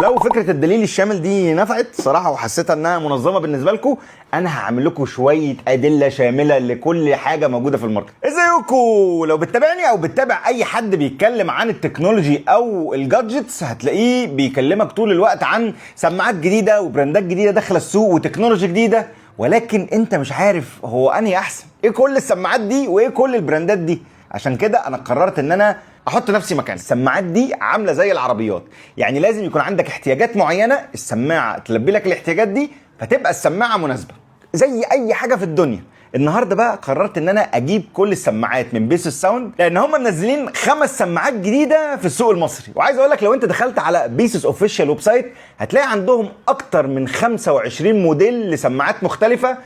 لو فكره الدليل الشامل دي نفعت صراحه وحسيتها انها منظمه بالنسبه لكم، انا هعمل لكم شويه ادله شامله لكل حاجه موجوده في الماركت. ازيكم؟ لو بتتابعني او بتتابع اي حد بيتكلم عن التكنولوجي او الجادجتس هتلاقيه بيكلمك طول الوقت عن سماعات جديده وبراندات جديده داخله السوق وتكنولوجي جديده، ولكن انت مش عارف هو انهي احسن، ايه كل السماعات دي وايه كل البراندات دي. عشان كده انا قررت ان انا احط نفسي مكان السماعات دي. عامله زي العربيات، يعني لازم يكون عندك احتياجات معينه السماعه تلبي لك الاحتياجات دي، فتبقى السماعه مناسبه زي اي حاجه في الدنيا. النهارده بقى قررت ان انا اجيب كل السماعات من بيسوس ساوند، لان هم منزلين 5 سماعات جديده في السوق المصري. وعايز اقول لك لو انت دخلت على بيسوس اوفيشال ويب سايت هتلاقي عندهم اكتر من 25 موديل لسماعات مختلفه،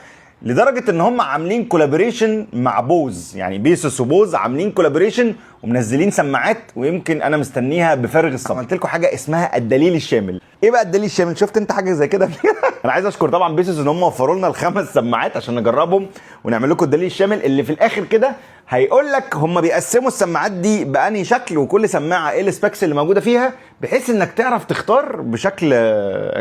لدرجه ان هم عاملين كولابوريشن مع بوز. يعني بيسوس وبوز عاملين كولابوريشن ومنزلين سماعات، ويمكن انا مستنيها بفارغ الصبر. عملت لكم حاجه اسمها الدليل الشامل. ايه بقى الدليل الشامل؟ شفت انت حاجه زي كده؟ انا عايز اشكر طبعا بيسوس ان هم وفروا لنا ال5 سماعات عشان نجربهم ونعمل لكم الدليل الشامل اللي في الاخر كده هيقول لك هم بيقسموا السماعات دي بأنهي شكل وكل سماعه ايه السبيكس اللي موجوده فيها، بحيث انك تعرف تختار بشكل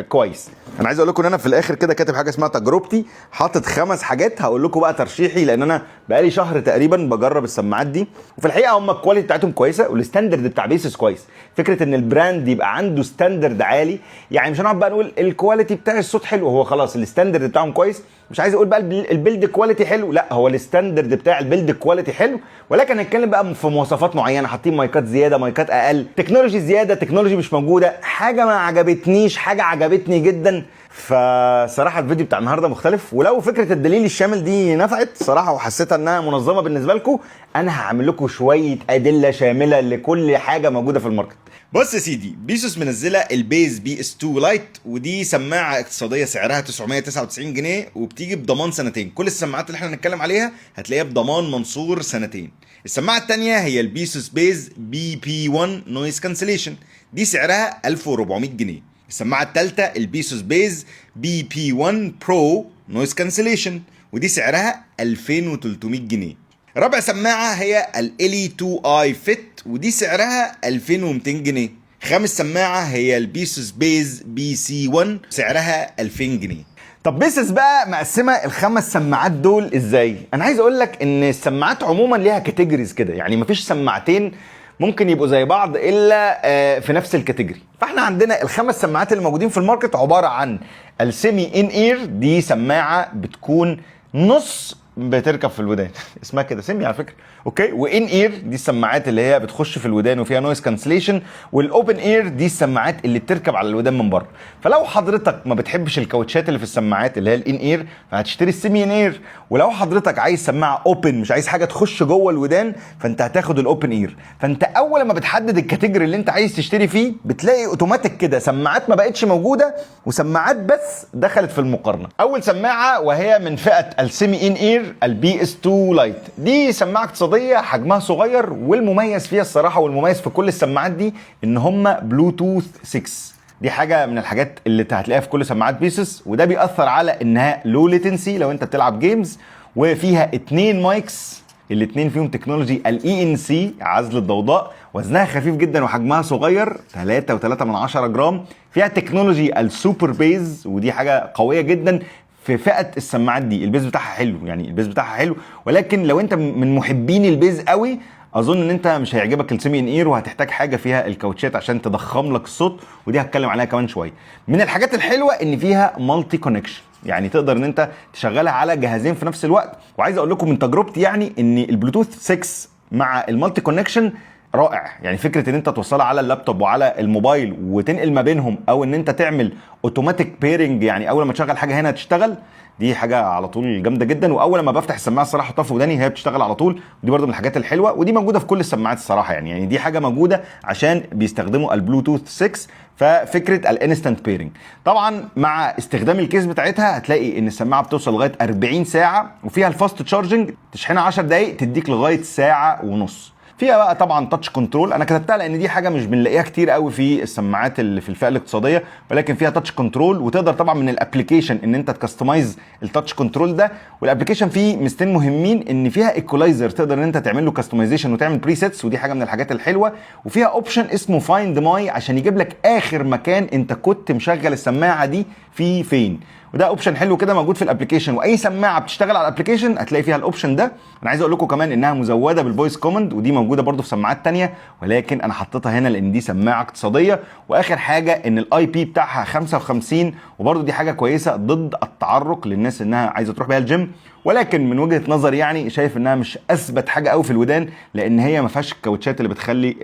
كويس. انا عايز اقول لكم ان انا في الاخر كده كاتب حاجه اسمها تجربتي، حاطط 5 حاجات هقول لكم بقى ترشيحي، لان انا بقالي شهر تقريبا بجرب السماعات دي. وفي الحقيقه هم الكواليتي بتاعتهم كويسه والستاندرد بتاع بيسوس كويس. فكره ان البراند يبقى عنده ستاندرد عالي، يعني مش هنقعد بقى نقول الكواليتي بتاع الصوت حلو، هو خلاص الستاندرد بتاعهم كويس. مش عايز اقول بقى البيلد كواليتي حلو، لا هو الستاندرد بتاع البيلد كواليتي حلو، ولكن هنتكلم بقى في مواصفات معينه، حاطين مايكات زياده مايكات اقل، تكنولوجي زياده تكنولوجي مش موجوده، حاجه ما عجبتنيش حاجه عجبتني جدا. فصراحه الفيديو بتاع النهارده مختلف. ولو فكره الدليل الشامل دي نفعت صراحه وحسيتها انها منظمه بالنسبه لكم، انا هعمل لكم شويه ادله شامله لكل حاجه موجوده في الماركت. بص يا سيدي، بيسوس منزله البيز بي اس 2 لايت، ودي سماعه اقتصاديه سعرها 999 جنيه وبتيجي بضمان سنتين. كل السماعات اللي احنا هنتكلم عليها هتلاقيها بضمان منصور سنتين. السماعه الثانيه هي البيسوس بيز بي بي 1 نويز كانسليشن، دي سعرها 1400 جنيه. السماعه الثالثه البيسوس بيز بي بي 1 برو نويز كانسليشن، ودي سعرها 2300 جنيه. رابع سماعه هي الالي 2 اي فيت، ودي سعرها 2200 جنيه. خامس سماعه هي البيسوس بيز بي سي 1، سعرها 2000 جنيه. طب بيسوس بقى مقسمه ال5 سماعات دول ازاي؟ انا عايز اقول لك ان السماعات عموما ليها كاتيجوريز كده، يعني مفيش سماعتين ممكن يبقوا زي بعض الا في نفس الكاتيجوري. فاحنا عندنا ال5 سماعات اللي موجودين في الماركت عباره عن السيمي ان اير، دي سماعه بتكون نص بتركب في الودان اسمها كده سيمي على فكره، اوكي. وان اير دي السماعات اللي هي بتخش في الودان وفيها نويز كانسليشن، والاوبن اير دي السماعات اللي بتركب على الودان من بره. فلو حضرتك ما بتحبش الكاوتشات اللي في السماعات اللي هي الان اير فهتشتري السيمي ان اير، ولو حضرتك عايز سماعه اوبن مش عايز حاجه تخش جوه الودان فانت هتاخد الاوبن اير. فانت اول ما بتحدد الكاتيجوري اللي انت عايز تشتري فيه بتلاقي اوتوماتيك كده سماعات ما بقتش موجوده وسماعات بس دخلت في المقارنه. اول سماعه وهي من فئه السيمي ان اير البي اس 2 لايت، دي سماعه اقتصاديه حجمها صغير، والمميز فيها الصراحه والمميز في كل السماعات دي ان هم بلوتوث 6. دي حاجه من الحاجات اللي هتلاقيها في كل سماعات بيسوس، وده بيأثر على انها لو ليتنسي لو انت بتلعب جيمز، وفيها 2 مايكس الاثنين فيهم تكنولوجي الاي ان سي عزل الضوضاء، وزنها خفيف جدا وحجمها صغير 3.3 جرام. فيها تكنولوجي السوبر بيز، ودي حاجه قويه جدا في فئه السماعات دي. البيز بتاعها حلو، يعني البيز بتاعها حلو، ولكن لو انت من محبين البيز قوي اظن ان انت مش هيعجبك السيمي ان اير، وهتحتاج حاجه فيها الكاوتشات عشان تضخم لك الصوت، ودي هتكلم عليها كمان شويه. من الحاجات الحلوه ان فيها مالتي كونكشن، يعني تقدر ان انت تشغلها على جهازين في نفس الوقت. وعايز اقول لكم من تجربتي يعني ان البلوتوث 6 مع المالتي كونكشن رائع. يعني فكره ان انت توصلها على اللابتوب وعلى الموبايل وتنقل ما بينهم، او ان انت تعمل اوتوماتيك بيرنج، يعني اول ما تشغل حاجه هنا تشتغل، دي حاجه على طول جامده جدا. واول ما بفتح السماعه الصراحه احطها في وداني هي بتشتغل على طول، ودي برده من الحاجات الحلوه، ودي موجوده في كل السماعات الصراحه. يعني دي حاجه موجوده عشان بيستخدموا البلوتوث 6. ففكره الانستنت بيرنج طبعا مع استخدام الكيس بتاعتها هتلاقي ان السماعه بتوصل لغايه 40 ساعه، وفيها الفاست تشارجنج، تشحنها 10 دقائق تديك لغايه ساعه ونص. فيها بقى طبعا تاتش كنترول، انا كتبتها لان دي حاجه مش بنلاقيها كتير قوي في السماعات اللي في الفئه الاقتصاديه، ولكن فيها تاتش كنترول، وتقدر طبعا من الابلكيشن ان انت تكستمايز التاتش كنترول ده. والابلكيشن فيه ميزتين مهمين، ان فيها ايكولايزر تقدر ان انت تعمل له كاستمايزيشن وتعمل بريسيتس، ودي حاجه من الحاجات الحلوه. وفيها اوبشن اسمه فايند ماي عشان يجيب لك اخر مكان انت كنت مشغل السماعه دي فين، وده اوبشن حلو كده موجود في الابلكيشن. واي سماعه بتشتغل على الابلكيشن هتلاقي فيها الاوبشن ده. انا عايز اقول لكم كمان انها مزوده بالفويس كوماند، ودي موجوده برده في سماعات تانية، ولكن انا حطيتها هنا لان دي سماعه اقتصاديه. واخر حاجه ان الاي بي بتاعها 55، وبرده دي حاجه كويسه ضد التعرق للناس انها عايزه تروح بيها الجيم. ولكن من وجهه نظري يعني شايف انها مش اثبت حاجه قوي في الودان، لان هي ما فيهاش الكاوتشات اللي بتخلي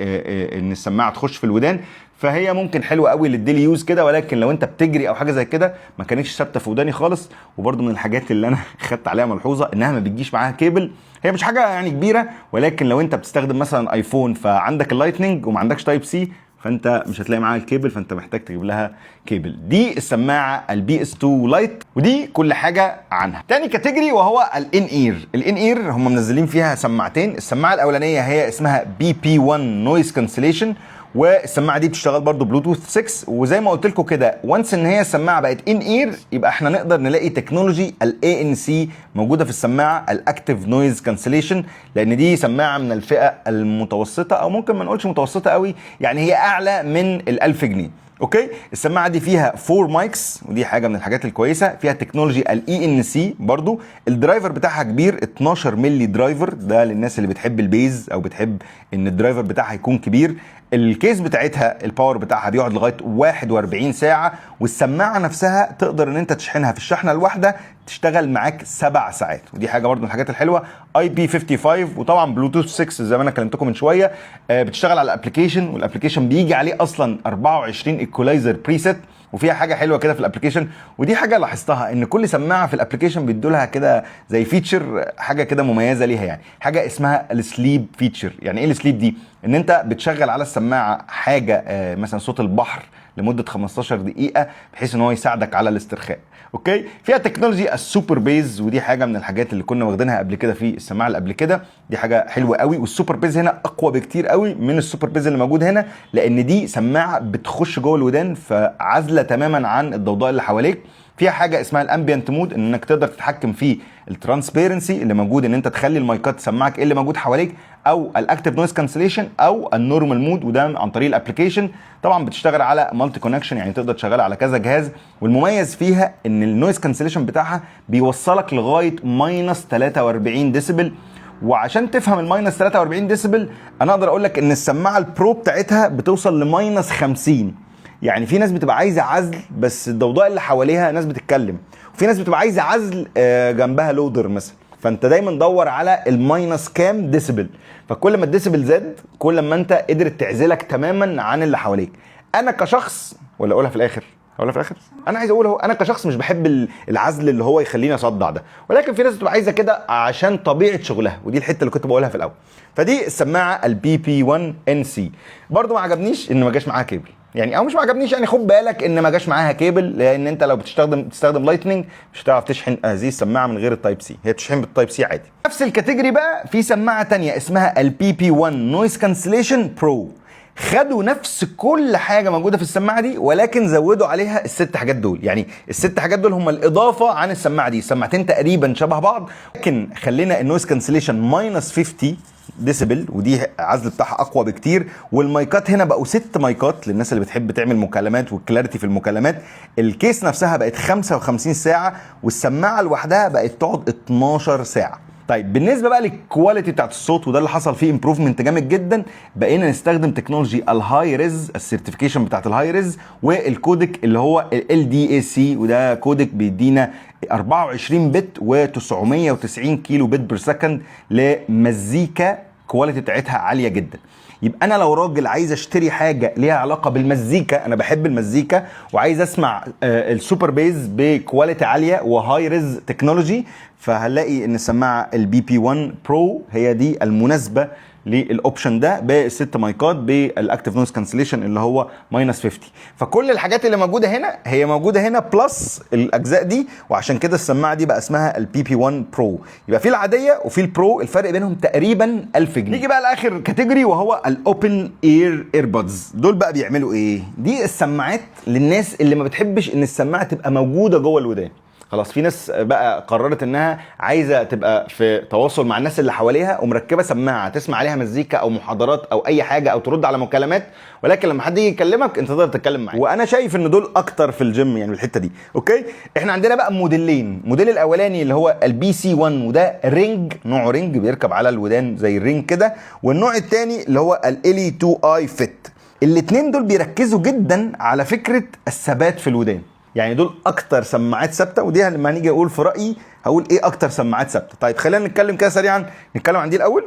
ان السماعه تخش في الودان. فهي ممكن حلوه قوي للديلي يوز كده، ولكن لو انت بتجري او حاجه زي كده ما كانتش ثابته في وداني خالص. وبرده من الحاجات اللي انا خدت عليها ملحوظه انها ما بتجيش معاها كيبل. هي مش حاجه يعني كبيره، ولكن لو انت بتستخدم مثلا ايفون فعندك اللايتنينج وما عندكش تايب سي، فانت مش هتلاقي معاها الكيبل، فانت محتاج تجيب لها كيبل. دي السماعه البي اس 2 لايت، ودي كل حاجه عنها. تاني كاتيجوري وهو الان اير. الان اير هم منزلين فيها سماعتين. السماعه الاولانيه هي اسمها بي بي 1 نويز كانسليشن، والسماعه دي بتشتغل برضو بلوتوث 6. وزي ما قلت لكم كده، وانس ان هي السماعه بقت ان اير، يبقى احنا نقدر نلاقي تكنولوجي الاي ان سي موجوده في السماعه، الاكتيف نويز كانسليشن، لان دي سماعه من الفئه المتوسطه، او ممكن ما نقولش متوسطه قوي، يعني هي اعلى من ال1000 جنيه. اوكي، السماعه دي فيها 4 مايكس، ودي حاجه من الحاجات الكويسه. فيها تكنولوجي الاي ان سي برضو. الدرايفر بتاعها كبير، 12 مللي درايفر، ده للناس اللي بتحب البيز او بتحب ان الدرايفر بتاعها يكون كبير. الكيس بتاعتها الباور بتاعها بيقعد لغايه 41 ساعه، والسماعه نفسها تقدر ان انت تشحنها في الشحنه الواحده تشتغل معاك 7 ساعات، ودي حاجه برضو من الحاجات الحلوه. اي بي 55، وطبعا بلوتوث 6 زي ما انا كلمتكم من شويه. بتشتغل على الابلكيشن، والابلكيشن بيجي عليه اصلا 24 ايكولايزر بريسيت. وفيها حاجه حلوه كده في الابلكيشن، ودي حاجه لاحظتها، ان كل سماعه في الابلكيشن بيدوا لها كده زي فيتشر، حاجه كده مميزه ليها، يعني حاجه اسمها السليب فيتشر. يعني ايه السليب دي؟ ان انت بتشغل على السماعه حاجه مثلا صوت البحر لمده 15 دقيقه، بحيث ان هو يساعدك على الاسترخاء. اوكي، فيها تكنولوجي السوبر بيز، ودي حاجه من الحاجات اللي كنا واخدينها قبل كده في السماعه اللي قبل كده. دي حاجه حلوه قوي، والسوبر بيز هنا اقوى بكتير قوي من السوبر بيز اللي موجود هنا، لان دي سماعه بتخش جوه الودان، فعازله تماما عن الضوضاء اللي حواليك. فيها حاجه اسمها الامبيانت مود، انك تقدر تتحكم في الترانسبيرنسي اللي موجود، ان انت تخلي المايكات تسمعك ايه اللي موجود حواليك، او الاكتيف نويز كانسليشن، او النورمال مود، وده عن طريق الابلكيشن. طبعا بتشتغل على مالتي كونكشن، يعني تقدر تشغلها على كذا جهاز. والمميز فيها ان النويز كانسليشن بتاعها بيوصلك لغايه ماينس 43 ديسيبل. وعشان تفهم الماينس 43 ديسيبل، انا اقدر اقول لك ان السماعه البرو بتاعتها بتوصل لماينس 50. يعني في ناس بتبقى عايزه عزل، بس الضوضاء اللي حواليها ناس بتتكلم، وفي ناس بتبقى عايزه عزل جنبها لودر مثلا، فانت دايما دور على الماينس كام ديسيبل. فكل ما الديسيبل زاد، كل ما انت قدرت تعزلك تماما عن اللي حواليك. انا كشخص، ولا اقولها في الاخر؟ اقولها في الاخر. انا عايز اقول اهو، انا كشخص مش بحب العزل اللي هو يخليني اصدع ده، ولكن في ناس بتبقى عايزه كده عشان طبيعه شغلها، ودي الحته اللي كنت بقولها في الاول. فدي السماعه البي بي 1 ان سي. برضو ما عجبنيش ان ما جاش معاها كيبل، يعني او مش ما عجبنيش، يعني خد بالك ان ما جاش معاها كيبل، لان انت لو بتستخدم لايتنينج مش هتعرف تشحن هذه السماعه من غير التايب سي، هي بتشحن بالتايب سي عادي. نفس الكاتيجوري بقى في سماعه تانية اسمها البي بي 1 نويز كانسليشن برو. خدوا نفس كل حاجه موجوده في السماعه دي، ولكن زودوا عليها الست حاجات دول. يعني الست حاجات دول هم الاضافه عن السماعه دي. السماعتين تقريبا شبه بعض، لكن خلينا النويز كانسليشن ماينس 50 ديسيبل، ودي العزل بتاعها اقوى بكتير. والمايكات هنا بقوا 6 مايكات للناس اللي بتحب تعمل مكالمات والكلاريتي في المكالمات. الكيس نفسها بقت 55 ساعه، والسماعه لوحدها بقت تقعد 12 ساعه. طيب بالنسبه بقى للكواليتي بتاعت الصوت، وده اللي حصل فيه امبروفمنت جامد جدا، بقينا نستخدم تكنولوجي الهاي ريز، السيرتيفيكيشن بتاعت الهاي ريز، والكودك اللي هو ال دي اي سي، وده كودك بيدينا 24 بت و990 كيلو بت بير سكند لمزيكا كواليتي بتاعتها عاليه جدا. يبقى انا لو راجل عايز اشتري حاجه ليها علاقه بالمزيكا، انا بحب المزيكا وعايز اسمع السوبر بيز بكواليتي عاليه وهاي ريز تكنولوجي، فهنلاقي ان السماعه البي بي 1 برو هي دي المناسبه للاوبشن ده ب6 مايكات بالاكتيف نويز كانسليشن اللي هو -50. فكل الحاجات اللي موجوده هنا هي موجوده هنا بلس الاجزاء دي، وعشان كده السماعه دي بقى اسمها البي بي 1 برو. يبقى في العاديه وفي البرو، الفرق بينهم تقريبا 1000 جنيه. نيجي بقى لاخر كاتيجوري وهو الاوبن اير ايربودز. دول بقى بيعملوا ايه؟ دي السماعات للناس اللي ما بتحبش ان السماعه تبقى موجوده جوه الودان. خلاص في ناس بقى قررت انها عايزه تبقى في تواصل مع الناس اللي حواليها ومركبه سماعه تسمع عليها مزيكا او محاضرات او اي حاجه او ترد على مكالمات، ولكن لما حد يجي يكلمك انت تقدر تتكلم معاه. وانا شايف ان دول اكتر في الجيم يعني الحته دي. اوكي، احنا عندنا بقى موديلين. الموديل الاولاني اللي هو البي سي 1 وده رينج، نوعه رينج بيركب على الودان زي الرينج كده، والنوع الثاني اللي هو الالي 2 اي فيت. الاثنين دول بيركزوا جدا على فكره الثبات في الودان، يعني دول اكتر سماعات ثابته. ودي لما نيجي اقول في رايي هقول ايه اكتر سماعات ثابته. طيب خلينا نتكلم كده سريعا، نتكلم عن دي الاول.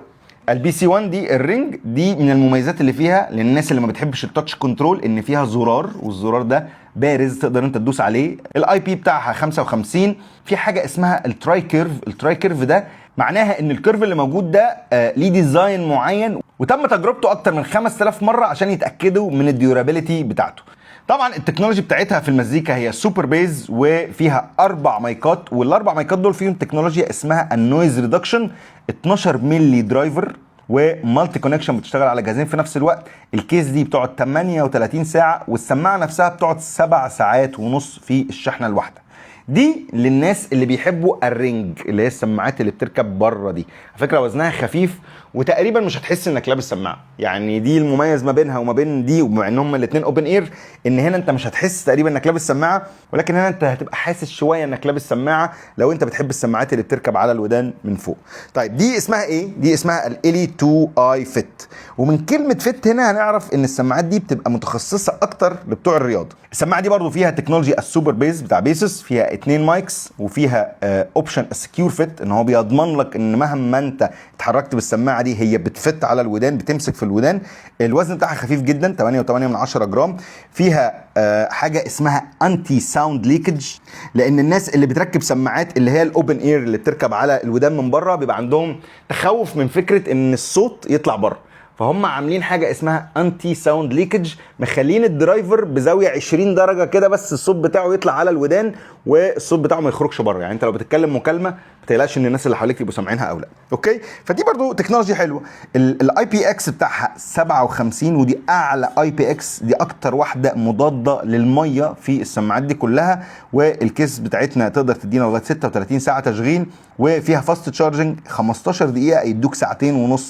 البي سي 1 دي الرينج، دي من المميزات اللي فيها للناس اللي ما بتحبش التاتش كنترول ان فيها زرار، والزرار ده بارز تقدر انت تدوس عليه. الاي بي بتاعها 55. في حاجه اسمها التراي كيرف. التراي كيرف ده معناها ان الكيرف اللي موجود ده ليه ديزاين معين، وتم تجربته اكتر من 5000 مره عشان يتاكدوا من الديورابيلتي بتاعته. طبعا التكنولوجي بتاعتها في المزيكا هي سوبر بيز، وفيها 4 مايكات، والاربع مايكات دول فيهم تكنولوجيا اسمها النويز ريدكشن، 12 ملي درايفر ومالتي كونكشن بتشتغل على جهازين في نفس الوقت. الكيس دي بتقعد 38 ساعه، والسماعه نفسها بتقعد 7 ساعات ونص في الشحنه الواحده. دي للناس اللي بيحبوا الرينج، اللي هي السماعات اللي بتركب بره دي. على فكره وزنها خفيف وتقريبا مش هتحس انك لابس سماعه، يعني دي المميز ما بينها وما بين دي، وبما ان هم الاثنين اوبن اير، ان هنا انت مش هتحس تقريبا انك لابس سماعه، ولكن هنا انت هتبقى حاسس شويه انك لابس سماعه لو انت بتحب السماعات اللي بتركب على الودان من فوق. طيب دي اسمها ايه؟ دي اسمها الالي 2 اي فيت. ومن كلمه فيت هنا هنعرف ان السماعات دي بتبقى متخصصه اكتر لبتوع الرياضه. السماعه دي برضو فيها تكنولوجيا السوبر بيز بتاع بيسس، فيها 2 مايكس، وفيها اوبشن السكيور فيت، ان هو بيضمن لك ان مهما انت اتحركت بالسماعه دي هي بتفت على الودان، بتمسك في الودان. الوزن بتاعها خفيف جدا 8.8 جرام. فيها حاجه اسمها انتي ساوند ليكج، لان الناس اللي بتركب سماعات اللي هي الاوبن اير اللي بتركب على الودان من بره بيبقى عندهم تخوف من فكره ان الصوت يطلع بره، فهم عاملين حاجه اسمها انتي ساوند ليكج، مخلين الدرايفر بزاويه 20 درجه كده بس الصوت بتاعه يطلع على الودان والصوت بتاعه ما يخرجش بره. يعني انت لو بتتكلم مكالمه ما تقلقش ان الناس اللي حواليك يبقوا سامعينها او لا. اوكي، فدي برضو تكنولوجيا حلوه. الاي بي اكس بتاعها 57، ودي اعلى اي بي اكس، دي اكتر واحده مضاده للميه في السماعات دي كلها. والكيس بتاعتنا تقدر تدينا لغايه 36 ساعه تشغيل، وفيها فاست تشارجنج 15 دقيقه يدوك 2.5 ساعة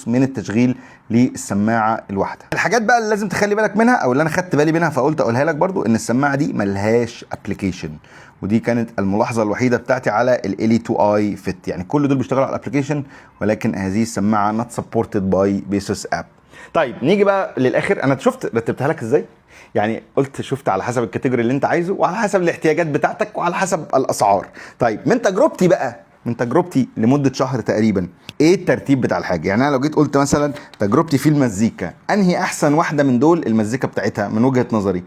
من التشغيل للسماعه الواحده. الحاجات بقى اللي لازم تخلي بالك منها او اللي انا خدت بالي منها فقلت اقولها لك برضو، ان السماعه دي ملهاش ابلكيشن، ودي كانت الملاحظه الوحيده بتاعتي على الالي 2 اي فيت. يعني كل دول بيشتغلوا على الابلكيشن، ولكن هذه السماعه not supported by Basis app. طيب نيجي بقى للاخر. انا شفت رتبتها لك ازاي، يعني قلت شفت على حسب الكاتيجوري اللي انت عايزه، وعلى حسب الاحتياجات بتاعتك، وعلى حسب الاسعار. طيب من تجربتي بقى، من تجربتي لمده شهر تقريبا، ايه الترتيب بتاع الحاجه؟ يعني انا لو جيت قلت مثلا تجربتي في المزيكا، انهي احسن واحده من دول المزيكا بتاعتها من وجهه نظري؟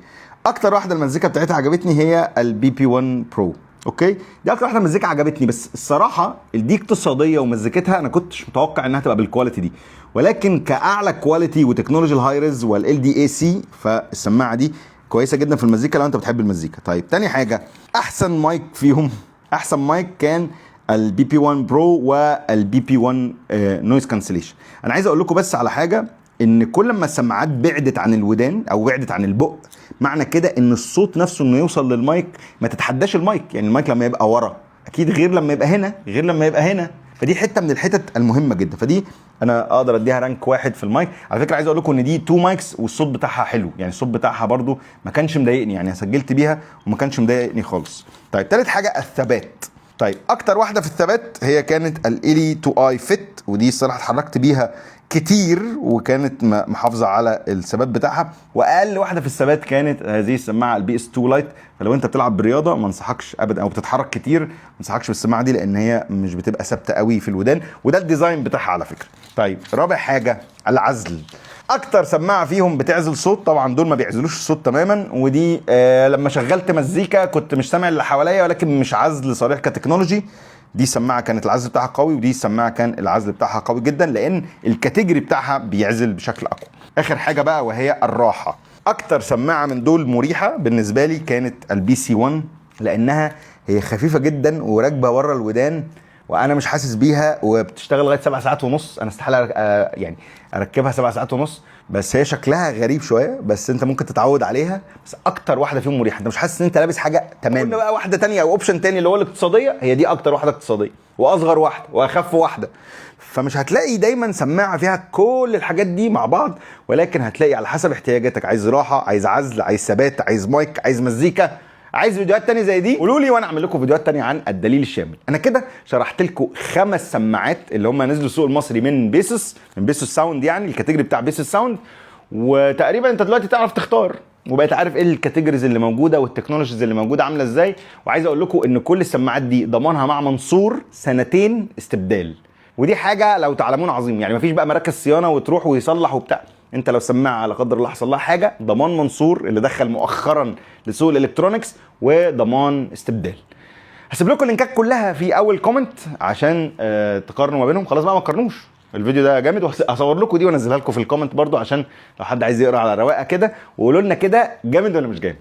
اكتر واحده المزيكا بتاعتها عجبتني هي البي بي 1 برو. اوكي، دي اكتر واحده مزيكا عجبتني، بس الصراحه دي اقتصاديه ومزيكتها انا كنتش متوقع انها تبقى بالكواليتي دي، ولكن كاعلى كواليتي وتكنولوجي الهاي ريز والال دي اي سي، فالسماعه دي كويسه جدا في المزيكا لو انت بتحب المزيكا. طيب تاني حاجه، احسن مايك فيهم، احسن مايك كان البي بي 1 برو والبي بي 1 نويز كانسليشن. انا عايز اقول لكم بس على حاجه، ان كل ما السماعات بعدت عن الودان او بعدت عن البق، معنى كده ان الصوت نفسه انه يوصل للمايك ما تتحداش المايك. يعني المايك لما يبقى ورا اكيد غير لما يبقى هنا، غير لما يبقى هنا، فدي حته من الحتت المهمه جدا. فدي انا اقدر اديها رانك 1 في المايك. على فكره عايز اقول لكم ان دي 2 مايكس والصوت بتاعها حلو، يعني الصوت بتاعها برده ما كانش مضايقني، يعني سجلت بيها وما كانش مضايقني خالص. طيب ثالث حاجه الثبات. طيب اكتر واحده في الثبات هي كانت الالي 2 اي فيت، ودي الصراحه اتحركت بيها كتير وكانت محافظه على الثبات بتاعها. واقل واحده في الثبات كانت هذه السماعه البي اس 2 لايت. فلو انت بتلعب برياضه ما انصحكش ابدا، او بتتحرك كتير ما انصحكش بالسماعه دي، لان هي مش بتبقى ثابته قوي في الودان، وده الديزاين بتاعها على فكره. طيب رابع حاجه العزل. اكتر سماعه فيهم بتعزل صوت، طبعا دول ما بيعزلوش الصوت تماما، ودي لما شغلت مزيكا كنت مش سامع اللي حواليا، ولكن مش عزل صريح كتكنولوجي. دي سماعه كانت العزل بتاعها قوي، ودي سماعه كان العزل بتاعها قوي جدا، لان الكاتيجوري بتاعها بيعزل بشكل اقوى. اخر حاجه بقى وهي الراحه. اكتر سماعه من دول مريحه بالنسبه لي كانت البي سي 1، لانها هي خفيفه جدا وراكبه ورا الودان، وانا مش حاسس بيها، وبتشتغل لغايه 7 ساعات ونص. انا استحاله يعني اركبها 7 ساعات ونص، بس هي شكلها غريب شويه، بس انت ممكن تتعود عليها. بس اكتر واحده فيهم مريحه، انت مش حاسس ان انت لابس حاجه تمام. قلنا بقى واحده تانية او اوبشن تاني اللي هو الاقتصاديه، هي دي اكتر واحده اقتصاديه واصغر واحده واخف واحده، فمش هتلاقي دايما سماعه فيها كل الحاجات دي مع بعض، ولكن هتلاقي على حسب احتياجاتك. عايز راحه، عايز عزل، عايز ثبات، عايز مايك، عايز مزيكا، عايز فيديوهات تانية زي دي، قولوا لي وانا اعمل لكم فيديوهات تانية عن الدليل الشامل. انا كده شرحت لكم 5 سماعات اللي هم نزلوا السوق المصري من بيسوس ساوند، يعني الكاتيجوري بتاع بيسوس ساوند. وتقريبا انت دلوقتي تعرف تختار، وبقيت عارف ايه الكاتيجوريز اللي موجوده والتكنولوجيز اللي موجوده عامله ازاي. وعايز اقول لكم ان كل السماعات دي ضمانها مع منصور 2 سنين استبدال، ودي حاجه لو تعلمون عظيم. يعني مفيش بقى مراكز صيانه وتروح ويصلح وبتاع، انت لو سماعه لا قدر الله حصل لها حاجه، ضمان منصور اللي دخل مؤخرا لسوق الالكترونكس، وضمان استبدال. هسيب لكم اللينكات كلها في اول كومنت عشان تقارنوا ما بينهم. خلاص بقى ما تقارنوش، الفيديو ده جامد، وهصور لكم دي وانزلها لكم في الكومنت برضو، عشان لو حد عايز يقرا على رواقه كده، وقولوا لنا كده جامد ولا مش جامد.